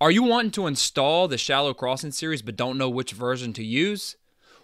Are you wanting to install the shallow crossing series but don't know which version to use?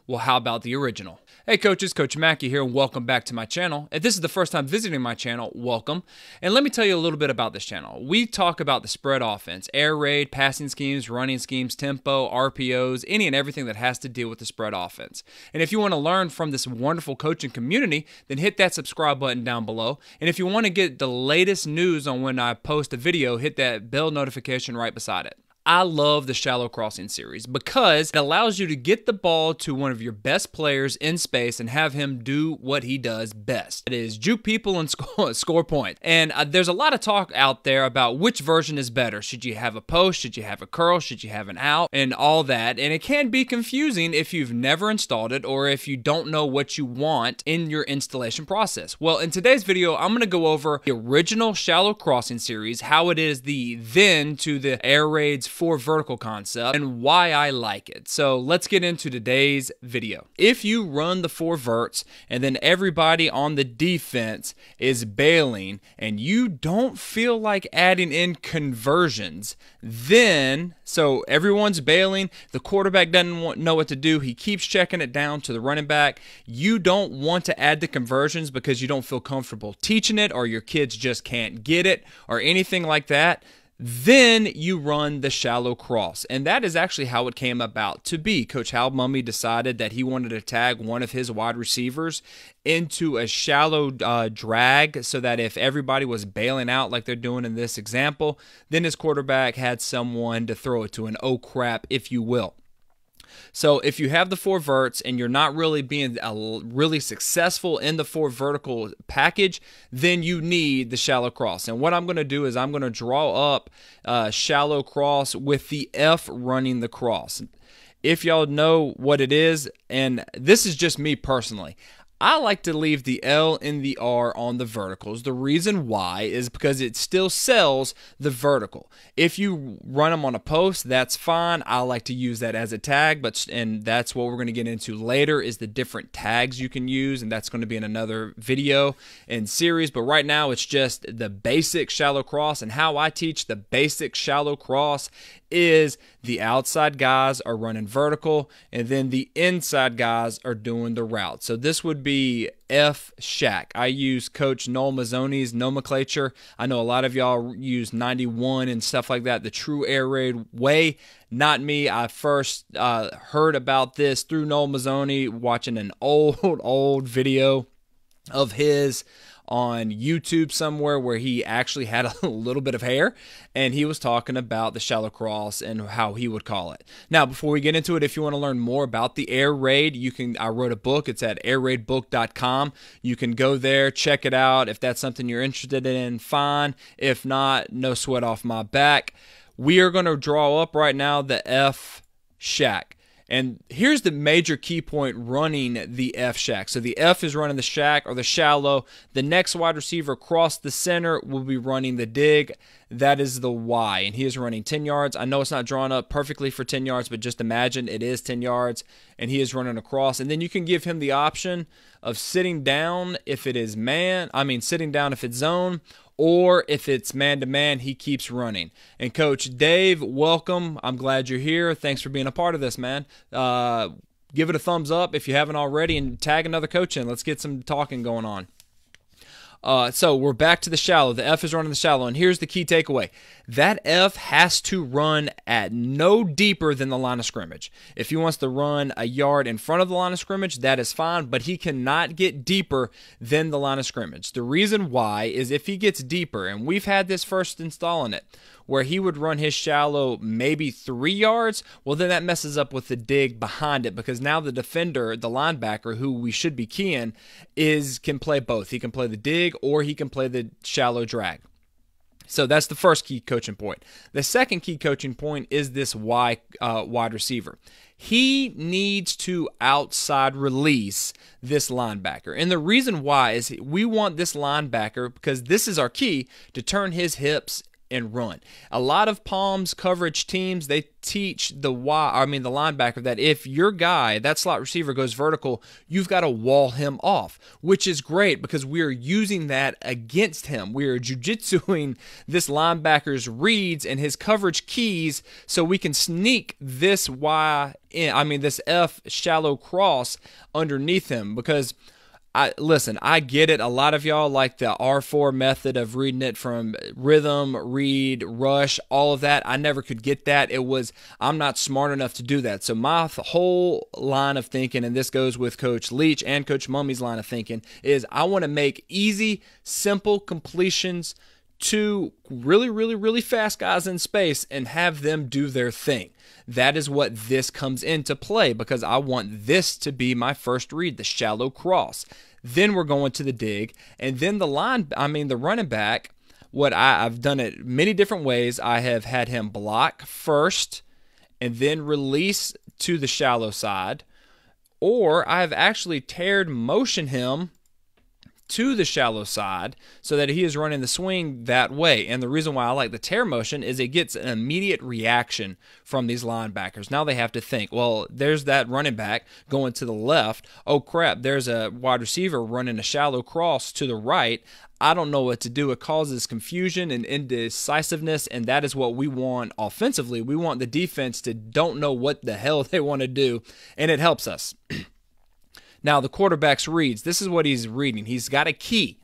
Well, how about the original? Hey coaches, Coach McKie here, and welcome back to my channel. If this is the first time visiting my channel, welcome. And let me tell you a little bit about this channel. We talk about the spread offense, air raid, passing schemes, running schemes, tempo, RPOs, any and everything that has to deal with the spread offense. And if you want to learn from this wonderful coaching community, then hit that subscribe button down below. And if you want to get the latest news on when I post a video, hit that bell notification right beside it. I love the shallow crossing series because it allows you to get the ball to one of your best players in space and have him do what he does best. It is juke people and score points. And there's a lot of talk out there about which version is better. Should you have a post? Should you have a curl? Should you have an out? And all that. And it can be confusing if you've never installed it or if you don't know what you want in your installation process. Well, in today's video, I'm going to go over the original shallow crossing series, how it is the then to the air raids for vertical concept, and why I like it. So let's get into today's video. If you run the 4 verts and then everybody on the defense is bailing and you don't feel like adding in conversions, then so everyone's bailing, the quarterback doesn't know what to do, he keeps checking it down to the running back, you don't want to add the conversions because you don't feel comfortable teaching it or your kids just can't get it or anything like that, then you run the shallow cross. And that is actually how it came about to be. Coach Hal Mumme decided that he wanted to tag one of his wide receivers into a shallow drag so that if everybody was bailing out like they're doing in this example, then his quarterback had someone to throw it to, an oh crap, if you will. So if you have the 4 verts and you're not really being really successful in the 4 vertical package, then you need the shallow cross. And what I'm going to do is I'm going to draw up shallow cross with the F running the cross. If y'all know what it is, and this is just me personally, I like to leave the L and the R on the verticals. The reason why is because it still sells the vertical. If you run them on a post, that's fine. I like to use that as a tag, and that's what we're going to get into later is the different tags you can use, and that's going to be in another video and series. But right now, it's just the basic shallow cross, and how I teach the basic shallow cross is the outside guys are running vertical and then the inside guys are doing the route. So this would be F shack. I use Coach Noel Mazzoni's nomenclature. I know a lot of y'all use 91 and stuff like that, the true air raid way. Not me. I first heard about this through Noel Mazzoni watching an old video of his on YouTube somewhere where he actually had a little bit of hair, and he was talking about the shallow cross and how he would call it. Now, before we get into it, if you want to learn more about the air raid, I wrote a book. It's at airraidbook.com. You can go there, check it out. If that's something you're interested in, fine. If not, no sweat off my back. We are going to draw up right now the F shack. And here's the major key point running the F shack. So the F is running the shack or the shallow. The next wide receiver across the center will be running the dig. That is the Y, and he is running 10 yards. I know it's not drawn up perfectly for 10 yards, but just imagine it is 10 yards, and he is running across. And then you can give him the option of sitting down if it is sitting down if it's zone, or if it's man-to-man, he keeps running. And Coach Dave, welcome. I'm glad you're here. Thanks for being a part of this, man. Give it a thumbs up if you haven't already, and tag another coach in. Let's get some talking going on. So we're back to the shallow. The F is running the shallow, and here's the key takeaway. That F has to run at no deeper than the line of scrimmage. If he wants to run a yard in front of the line of scrimmage, that is fine, but he cannot get deeper than the line of scrimmage. The reason why is if he gets deeper, and we've had this first installing it, where he would run his shallow maybe 3 yards, well, then that messes up with the dig behind it because now the defender, the linebacker, who we should be keying, can play both. He can play the dig or he can play the shallow drag. So that's the first key coaching point. The second key coaching point is this Y wide receiver. He needs to outside release this linebacker. And the reason why is we want this linebacker, because this is our key, to turn his hips and run. A lot of Palms coverage teams, they teach the linebacker that if your guy, that slot receiver, goes vertical, you've got to wall him off, which is great because we are using that against him. We are jujitsuing this linebacker's reads and his coverage keys so we can sneak this this F shallow cross underneath him. Because I get it. A lot of y'all like the R4 method of reading it from rhythm, read, rush, all of that. I never could get that. I'm not smart enough to do that. So my whole line of thinking, and this goes with Coach Leach and Coach Mummy's line of thinking, is I want to make easy, simple completions to really, really, really fast guys in space and have them do their thing. That is what this comes into play because I want this to be my first read, the shallow cross. Then we're going to the dig, and then the running back, I've done it many different ways. I have had him block first and then release to the shallow side, or I've actually tiered motion him to the shallow side so that he is running the swing that way. And the reason why I like the tear motion is it gets an immediate reaction from these linebackers. Now they have to think, well, there's that running back going to the left. Oh, crap, there's a wide receiver running a shallow cross to the right. I don't know what to do. It causes confusion and indecisiveness, and that is what we want offensively. We want the defense to don't know what the hell they want to do, and it helps us. Now, the quarterback's reads, this is what he's reading. He's got a key.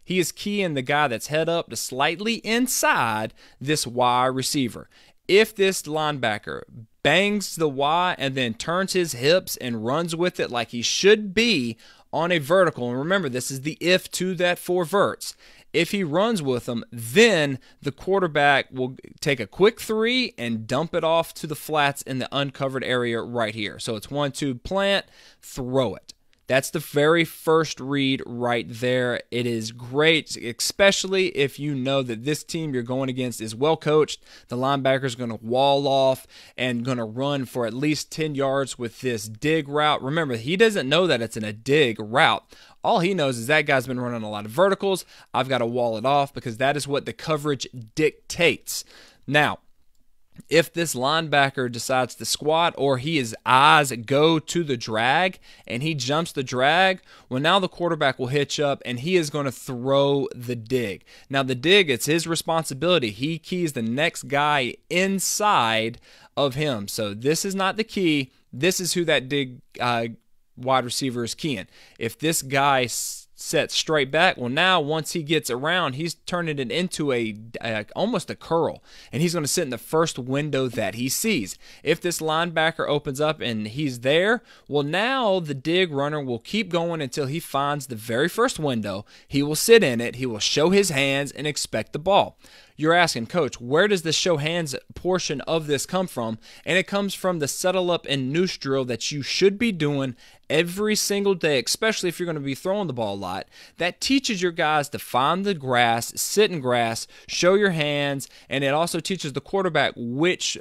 He is keying the guy that's head up to slightly inside this Y receiver. If this linebacker bangs the Y and then turns his hips and runs with it like he should be on a vertical, and remember, this is the if to that 4 verts. If he runs with them, then the quarterback will take a quick 3 and dump it off to the flats in the uncovered area right here. So it's 1-2 plant, throw it. That's the very first read right there. It is great, especially if you know that this team you're going against is well coached. The linebacker is going to wall off and going to run for at least 10 yards with this dig route. Remember, he doesn't know that it's in a dig route. All he knows is that guy's been running a lot of verticals. I've got to wall it off because that is what the coverage dictates. Now, if this linebacker decides to squat or his eyes go to the drag and he jumps the drag, well, now the quarterback will hitch up and he is going to throw the dig. Now, the dig, it's his responsibility. He keys the next guy inside of him. So this is not the key. This is who that dig wide receiver is keying. If this guy set straight back, well, now once he gets around, he's turning it into almost a curl, and he's going to sit in the first window that he sees. If this linebacker opens up and he's there, well, now the dig runner will keep going until he finds the very first window. He will sit in it, he will show his hands and expect the ball. You're asking, Coach, where does the show hands portion of this come from? And it comes from the settle up and noose drill that you should be doing every single day, especially if you're going to be throwing the ball a lot. That teaches your guys to find the grass, sit in grass, show your hands, and it also teaches the quarterback which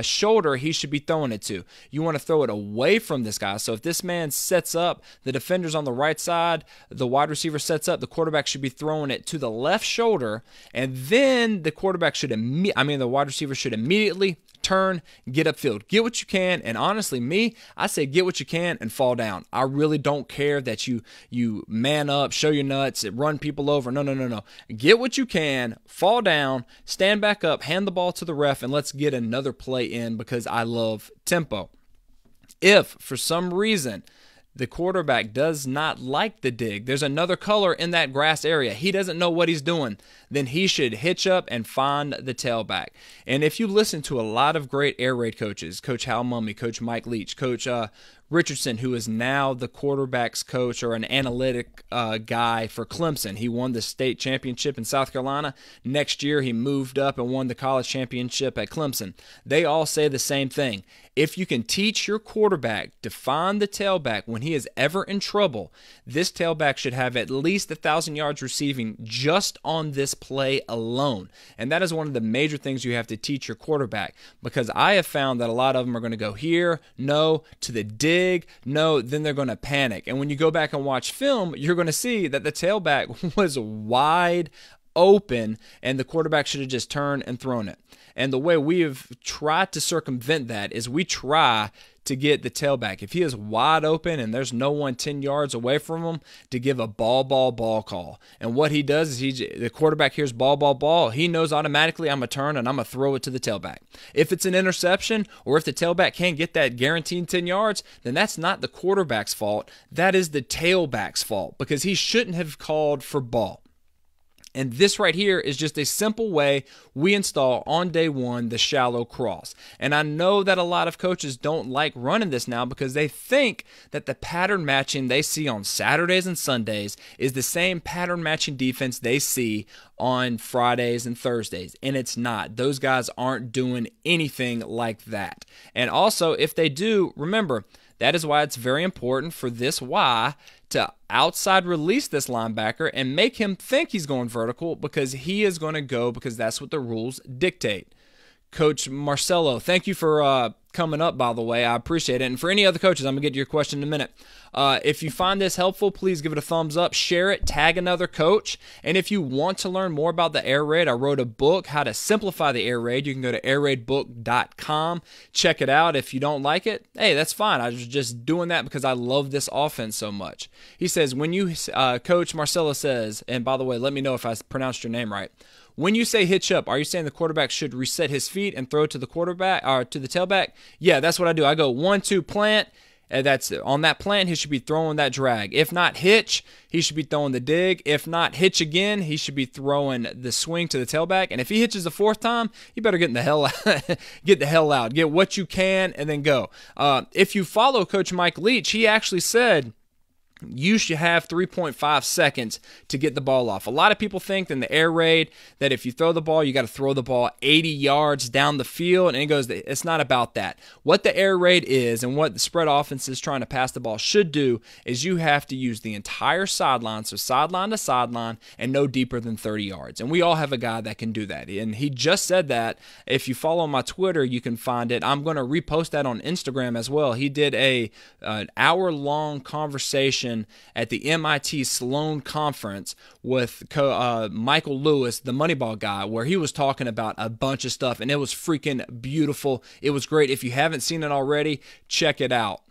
shoulder he should be throwing it to. You want to throw it away from this guy. So if this man sets up, the defender's on the right side, the wide receiver sets up, the quarterback should be throwing it to the left shoulder, and then the quarterback should the wide receiver should immediately turn, get upfield, get what you can. And honestly, I say get what you can and fall down. I really don't care that you man up, show your nuts, run people over. No. Get what you can, fall down, stand back up, hand the ball to the ref, and let's get another play in because I love tempo. If for some reason the quarterback does not like the dig, there's another color in that grass area, he doesn't know what he's doing, then he should hitch up and find the tailback. And if you listen to a lot of great air raid coaches, Coach Hal Mummy, Coach Mike Leach, Coach Richardson, who is now the quarterback's coach or an analytic guy for Clemson. He won the state championship in South Carolina. Next year, he moved up and won the college championship at Clemson. They all say the same thing. If you can teach your quarterback to find the tailback when he is ever in trouble, this tailback should have at least 1,000 yards receiving just on this play alone. And that is one of the major things you have to teach your quarterback, because I have found that a lot of them are going to go here, no, to the dig, no, then they're going to panic. And when you go back and watch film, you're going to see that the tailback was wide open, and the quarterback should have just turned and thrown it. And the way we have tried to circumvent that is we try to get the tailback, if he is wide open and there's no one 10 yards away from him, to give a ball call. And what he does is the quarterback hears ball. He knows automatically I'm going to turn and I'm going to throw it to the tailback. If it's an interception or if the tailback can't get that guaranteed 10 yards, then that's not the quarterback's fault. That is the tailback's fault because he shouldn't have called for ball. And this right here is just a simple way we install on day one the shallow cross. And I know that a lot of coaches don't like running this now because they think that the pattern matching they see on Saturdays and Sundays is the same pattern matching defense they see on Fridays and Thursdays. And it's not. Those guys aren't doing anything like that. And also, if they do, remember, that is why it's very important for this Y to outside release this linebacker and make him think he's going vertical because he is going to go because that's what the rules dictate. Coach Marcelo, thank you for coming up, by the way. I appreciate it. And for any other coaches, I'm going to get to your question in a minute. If you find this helpful, please give it a thumbs up, share it, tag another coach. And if you want to learn more about the air raid, I wrote a book, How to Simplify the Air Raid. You can go to airraidbook.com. Check it out. If you don't like it, hey, that's fine. I was just doing that because I love this offense so much. He says, when you, Coach Marcelo says, and by the way, let me know if I pronounced your name right. When you say hitch up, are you saying the quarterback should reset his feet and throw it to the quarterback or to the tailback? Yeah, that's what I do. I go 1, 2, plant. And that's on that plant, he should be throwing that drag. If not hitch, he should be throwing the dig. If not hitch again, he should be throwing the swing to the tailback. And if he hitches the fourth time, you better get the hell out. Get what you can and then go. If you follow Coach Mike Leach, he actually said you should have 3.5 seconds to get the ball off. A lot of people think in the air raid that if you throw the ball, you got to throw the ball 80 yards down the field. And he goes, it's not about that. What the air raid is and what the spread offense is trying to pass the ball should do is you have to use the entire sideline, so sideline to sideline, and no deeper than 30 yards. And we all have a guy that can do that. And he just said that. If you follow my Twitter, you can find it. I'm going to repost that on Instagram as well. He did an hour-long conversation at the MIT Sloan Conference with Michael Lewis, the Moneyball guy, where he was talking about a bunch of stuff, and it was freaking beautiful. It was great. If you haven't seen it already, check it out.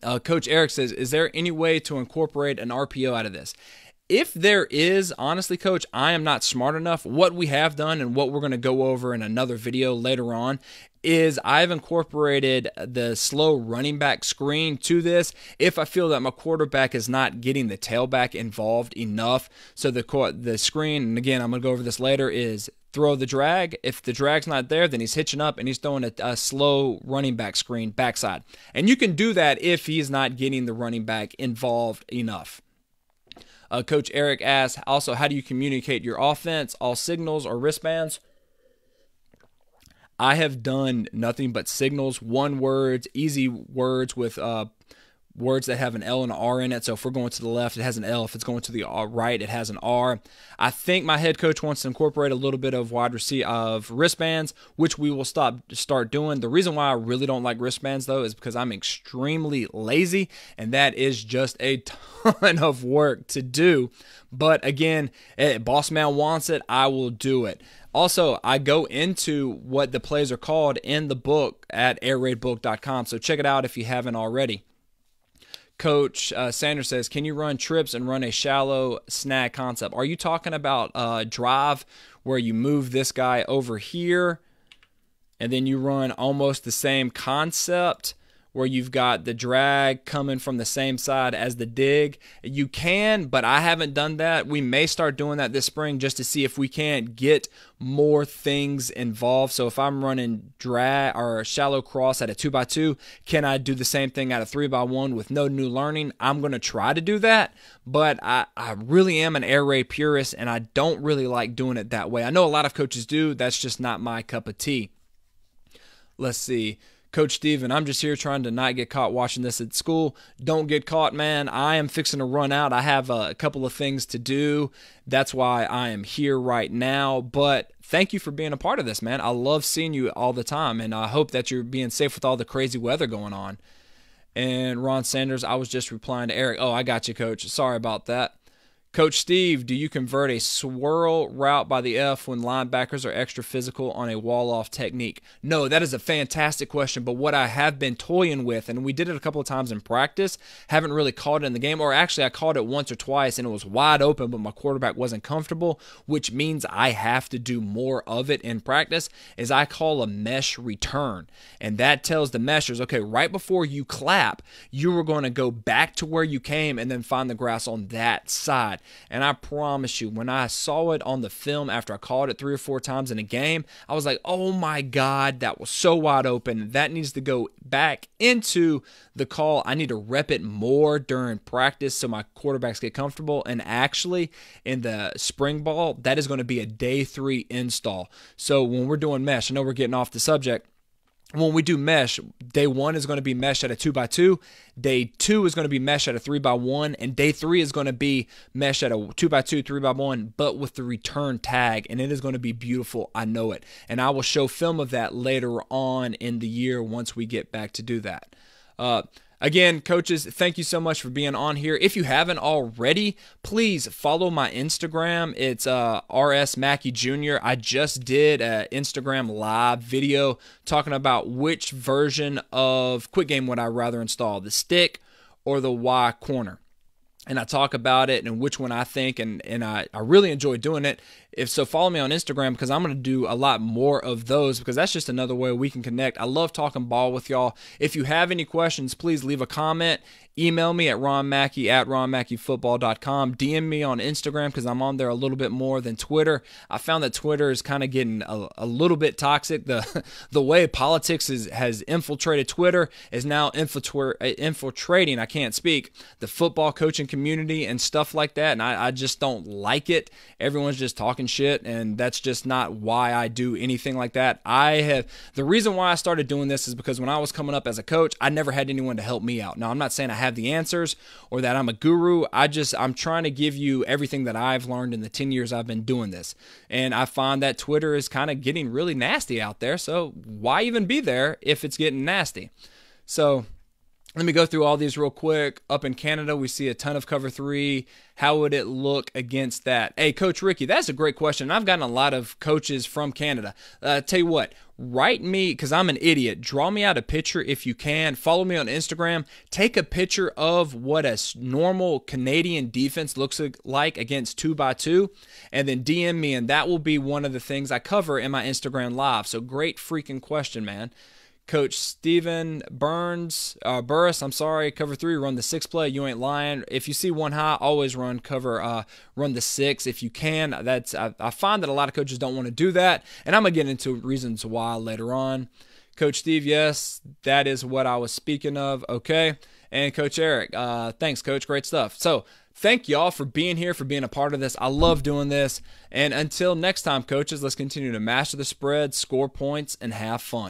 Coach Eric says, is there any way to incorporate an RPO out of this? If there is, honestly, Coach, I am not smart enough. What we have done and what we're going to go over in another video later on is I've incorporated the slow running back screen to this if I feel that my quarterback is not getting the tailback involved enough. So the screen, and again, I'm going to go over this later, is throw the drag. If the drag's not there, then he's hitching up and he's throwing a slow running back screen backside. And you can do that if he's not getting the running back involved enough. Coach Eric asks, also, how do you communicate your offense? All signals or wristbands? I have done nothing but signals, one words, easy words with words that have an L and an R in it. So if we're going to the left, it has an L. If it's going to the right, it has an R. I think my head coach wants to incorporate a little bit of wristbands, which we will start doing. The reason why I really don't like wristbands, though, is because I'm extremely lazy, and that is just a ton of work to do. But again, boss man wants it, I will do it. Also, I go into what the plays are called in the book at airraidbook.com, so check it out if you haven't already. Coach Sanders says, can you run trips and run a shallow snag concept? Are you talking about drive where you move this guy over here and then you run almost the same concept where you've got the drag coming from the same side as the dig? You can, but I haven't done that. We may start doing that this spring just to see if we can't get more things involved. So if I'm running drag or shallow cross at a 2x2, can I do the same thing at a 3x1 with no new learning? I'm going to try to do that, but I really am an air raid purist, and I don't really like doing it that way. I know a lot of coaches do. That's just not my cup of tea. Let's see. Coach Steven, I'm just here trying to not get caught watching this at school. Don't get caught, man. I am fixing to run out. I have a couple of things to do. That's why I am here right now. But thank you for being a part of this, man. I love seeing you all the time, and I hope that you're being safe with all the crazy weather going on. And Ron Sanders, I was just replying to Eric. Oh, I got you, Coach. Sorry about that. Coach Steve, do you convert a swirl route by the F when linebackers are extra physical on a wall-off technique? No, that is a fantastic question, but what I have been toying with, and we did it a couple of times in practice, haven't really called it in the game, or actually I called it once or twice and it was wide open, but my quarterback wasn't comfortable, which means I have to do more of it in practice, is I call a mesh return. And that tells the meshers, okay, right before you clap, you are going to go back to where you came and then find the grass on that side. And I promise you, when I saw it on the film after I called it 3 or 4 times in a game, I was like, oh my God, that was so wide open. That needs to go back into the call. I need to rep it more during practice so my quarterbacks get comfortable. And actually, in the spring ball, that is going to be a day 3 install. So when we're doing mesh, I know we're getting off the subject. When we do mesh, day 1 is going to be mesh at a 2x2, day 2 is going to be mesh at a 3x1, and day 3 is going to be mesh at a 2x2, 3x1, but with the return tag, and it is going to be beautiful. I know it, and I will show film of that later on in the year once we get back to do that. Again, coaches, thank you so much for being on here. If you haven't already, please follow my Instagram. It's RS McKie Jr. I just did an Instagram live video talking about which version of Quick Game would I rather install, the stick or the Y corner. And I talk about it and which one I think, and I really enjoy doing it. If so, follow me on Instagram because I'm going to do a lot more of those because that's just another way we can connect. I love talking ball with y'all. If you have any questions, please leave a comment. Email me at ronmackey@ronmackeyfootball.com. DM me on Instagram because I'm on there a little bit more than Twitter. I found that Twitter is kind of getting a little bit toxic. The way politics has infiltrated Twitter is now infiltrating, I can't speak, the football coaching community and stuff like that, and I just don't like it. Everyone's just talking shit, and that's just not why I do anything like that. The reason why I started doing this is because when I was coming up as a coach, I never had anyone to help me out. Now, I'm not saying I have the answers or that I'm a guru. I'm trying to give you everything that I've learned in the 10 years I've been doing this. And I find that Twitter is kind of getting really nasty out there. So why even be there if it's getting nasty? So let me go through all these real quick. Up in Canada, we see a ton of cover 3. How would it look against that? Hey, Coach Ricky, that's a great question. I've gotten a lot of coaches from Canada. Tell you what, write me, because I'm an idiot. Draw me out a picture if you can. Follow me on Instagram. Take a picture of what a normal Canadian defense looks like against 2x2, and then DM me, and that will be one of the things I cover in my Instagram live. So great freaking question, man. Coach Steven Burris, cover 3, run the 6 play. You ain't lying. If you see one high, always run the 6 if you can. I find that a lot of coaches don't want to do that, and I'm gonna get into reasons why later on. Coach Steve, yes, that is what I was speaking of. Okay, and Coach Eric, thanks, Coach, great stuff. So thank y'all for being here, for being a part of this. I love doing this, and until next time, coaches, let's continue to master the spread, score points, and have fun.